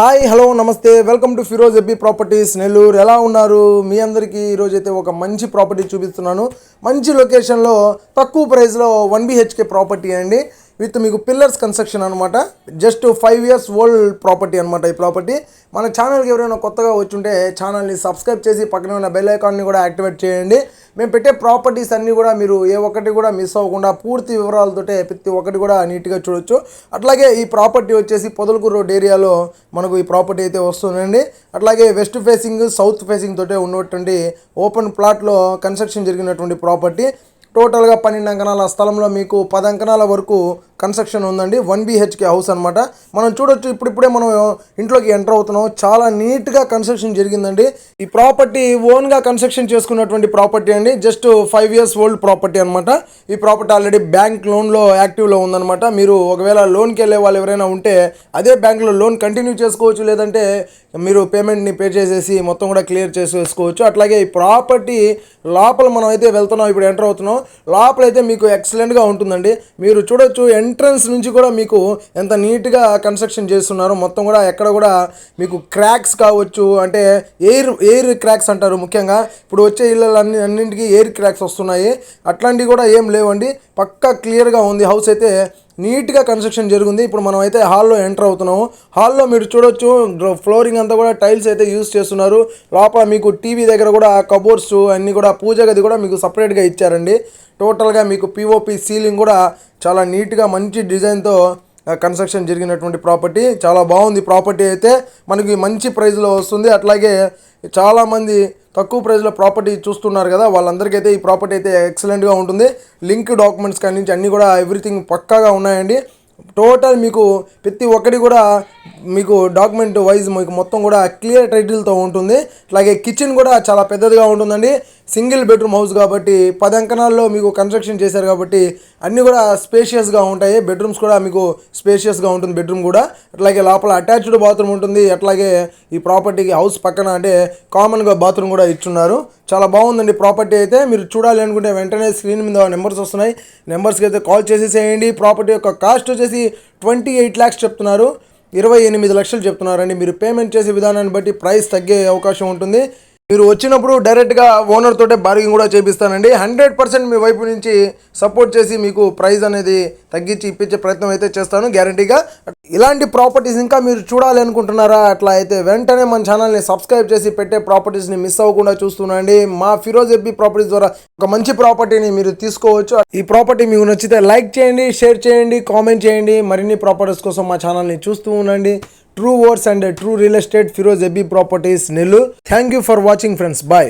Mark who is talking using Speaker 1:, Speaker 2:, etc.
Speaker 1: Hi hello నమస్తే welcome to Firoz ఎబ్బీ properties Nellore. ఎలా ఉన్నారు? మీ అందరికీ ఈరోజైతే ఒక మంచి ప్రాపర్టీ చూపిస్తున్నాను. మంచి లొకేషన్లో తక్కువ ప్రైస్లో 1 BHK ప్రాపర్టీ అండి, విత్ మీకు పిల్లర్స్ కన్స్ట్రక్షన్ అనమాట. జస్ట్ 5 years ఓల్డ్ ప్రాపర్టీ అనమాట. ఈ ప్రాపర్టీ మన ఛానల్కి ఎవరైనా కొత్తగా వచ్చుంటే ఛానల్ని సబ్స్క్రైబ్ చేసి పక్కన ఉన్న బెల్ ఐకాన్ని కూడా యాక్టివేట్ చేయండి. మేము పెట్టే ప్రాపర్టీస్ అన్నీ కూడా మీరు ఏ ఒక్కటి కూడా మిస్ అవ్వకుండా పూర్తి వివరాలతోటే ప్రతి ఒక్కటి కూడా నీట్గా చూడొచ్చు. అట్లాగే ఈ ప్రాపర్టీ వచ్చేసి పొదలకూరు రోడ్ ఏరియాలో మనకు ఈ ప్రాపర్టీ అయితే వస్తుందండి. అట్లాగే వెస్ట్ ఫేసింగ్ సౌత్ ఫేసింగ్ తోటే ఉన్నటువంటి ఓపెన్ ప్లాట్లో కన్స్ట్రక్షన్ జరిగినటువంటి ప్రాపర్టీ. టోటల్గా 12 అంకణాల స్థలంలో మీకు 10 అంకణాల వరకు కన్స్ట్రక్షన్ ఉందండి. 1 BHK హౌస్ అనమాట. మనం చూడొచ్చు, ఇప్పుడిప్పుడే మనం ఇంట్లోకి ఎంటర్ అవుతున్నాం. చాలా నీట్గా కన్స్ట్రక్షన్ జరిగిందండి. ఈ ప్రాపర్టీ ఓన్గా కన్స్ట్రక్షన్ చేసుకున్నటువంటి ప్రాపర్టీ అండి. జస్ట్ 5 years ఓల్డ్ ప్రాపర్టీ అనమాట. ఈ ప్రాపర్టీ ఆల్రెడీ బ్యాంక్ లోన్లో యాక్టివ్లో ఉందన్నమాట. మీరు ఒకవేళ లోన్కి వెళ్ళే వాళ్ళు ఎవరైనా ఉంటే అదే బ్యాంకులో లోన్ కంటిన్యూ చేసుకోవచ్చు, లేదంటే మీరు పేమెంట్ని పే చేసేసి మొత్తం కూడా క్లియర్ చేసేసుకోవచ్చు. అట్లాగే ఈ ప్రాపర్టీ లోపల మనం అయితే వెళ్తున్నాం, ఇప్పుడు ఎంటర్ అవుతున్నాం. లోపలైతే మీకు ఎక్సలెంట్గా ఉంటుందండి. మీరు చూడొచ్చు, ఎంట్రన్స్ నుంచి కూడా మీకు ఎంత నీట్గా కన్స్ట్రక్షన్ చేస్తున్నారు. మొత్తం కూడా ఎక్కడ కూడా మీకు క్రాక్స్ కావచ్చు, అంటే ఎయిర్ క్రాక్స్ అంటారు ముఖ్యంగా. ఇప్పుడు వచ్చే అన్నింటికి ఎయిర్ క్రాక్స్ వస్తున్నాయి, అట్లాంటివి కూడా ఏం లేవండి. పక్కా క్లియర్గా ఉంది. హౌస్ అయితే నీట్గా కన్స్ట్రక్షన్ జరిగింది. ఇప్పుడు మనం అయితే హాల్లో ఎంటర్ అవుతున్నాము. హాల్లో మీరు చూడొచ్చు, ఫ్లోరింగ్ అంతా కూడా టైల్స్ అయితే యూస్ చేస్తున్నారు. లోపల మీకు టీవీ దగ్గర కూడా కబోర్డ్స్ అన్నీ కూడా, పూజ గది కూడా మీకు సపరేట్గా ఇచ్చారండి. టోటల్గా మీకు POP సీలింగ్ కూడా చాలా నీట్గా మంచి డిజైన్తో కన్స్ట్రక్షన్ జరిగినటువంటి ప్రాపర్టీ. చాలా బాగుంది ప్రాపర్టీ అయితే, మనకి మంచి ప్రైస్లో వస్తుంది. అట్లాగే చాలామంది తక్కువ ప్రైస్లో ప్రాపర్టీ చూస్తున్నారు కదా, వాళ్ళందరికైతే ఈ ప్రాపర్టీ అయితే ఎక్సలెంట్గా ఉంటుంది. లింక్ డాక్యుమెంట్స్ కానీ నుంచి అన్నీ కూడా ఎవ్రీథింగ్ పక్కాగా ఉన్నాయండి. టోటల్ మీకు ప్రతి ఒక్కటి కూడా మీకు డాక్యుమెంట్ వైజ్ మీకు మొత్తం కూడా క్లియర్ టైటిల్తో ఉంటుంది. అలాగే కిచెన్ కూడా చాలా పెద్దదిగా ఉంటుందండి. సింగిల్ బెడ్రూమ్ హౌస్ కాబట్టి 10 అంకణాల్లో మీకు కన్స్ట్రక్షన్ చేశారు కాబట్టి అన్నీ కూడా స్పేషియస్గా ఉంటాయి. బెడ్రూమ్స్ కూడా మీకు స్పేషియస్గా ఉంటుంది బెడ్రూమ్ కూడా. అట్లాగే లోపల అటాచ్డ్ బాత్రూమ్ ఉంటుంది. అట్లాగే ఈ ప్రాపర్టీకి హౌస్ పక్కన అంటే కామన్గా బాత్రూమ్ కూడా ఇచ్చున్నారు. చాలా బాగుందండి ప్రాపర్టీ అయితే. మీరు చూడాలి అనుకుంటే వెంటనే స్క్రీన్ మీద నెంబర్స్ వస్తున్నాయి, నెంబర్స్కి అయితే కాల్ చేసేసేయండి. ప్రాపర్టీ యొక్క కాస్ట్ వచ్చేసి 28 lakhs చెప్తున్నారు, 28 లక్షలు చెప్తున్నారండి. మీరు పేమెంట్ చేసే విధానాన్ని బట్టి ప్రైస్ తగ్గే అవకాశం ఉంటుంది. మీరు వచ్చినప్పుడు డైరెక్ట్గా ఓనర్ తోటే బార్గింగ్ కూడా చేపిస్తానండి. 100% మీ వైపు నుంచి సపోర్ట్ చేసి మీకు ప్రైస్ అనేది తగ్గించి ఇప్పించే ప్రయత్నం అయితే చేస్తాను గ్యారంటీగా. ఇలాంటి ప్రాపర్టీస్ ఇంకా మీరు చూడాలి అనుకుంటున్నారా? అట్లా అయితే వెంటనే మన ఛానల్ని సబ్స్క్రైబ్ చేసి పెట్టే ప్రాపర్టీస్ని మిస్ అవ్వకుండా చూస్తున్నాండి. మా ఫిరోజ్ ఎబ్బీ ప్రాపర్టీస్ ద్వారా ఒక మంచి ప్రాపర్టీని మీరు తీసుకోవచ్చు. ఈ ప్రాపర్టీ మీకు నచ్చితే లైక్ చేయండి, షేర్ చేయండి, కామెంట్ చేయండి. మరిన్ని ప్రాపర్టీస్ కోసం మా ఛానల్ని చూస్తూ ఉండండి. True words and true real estate, Firoz Ebbee Properties, Nellore. Thank you for watching, friends. Bye.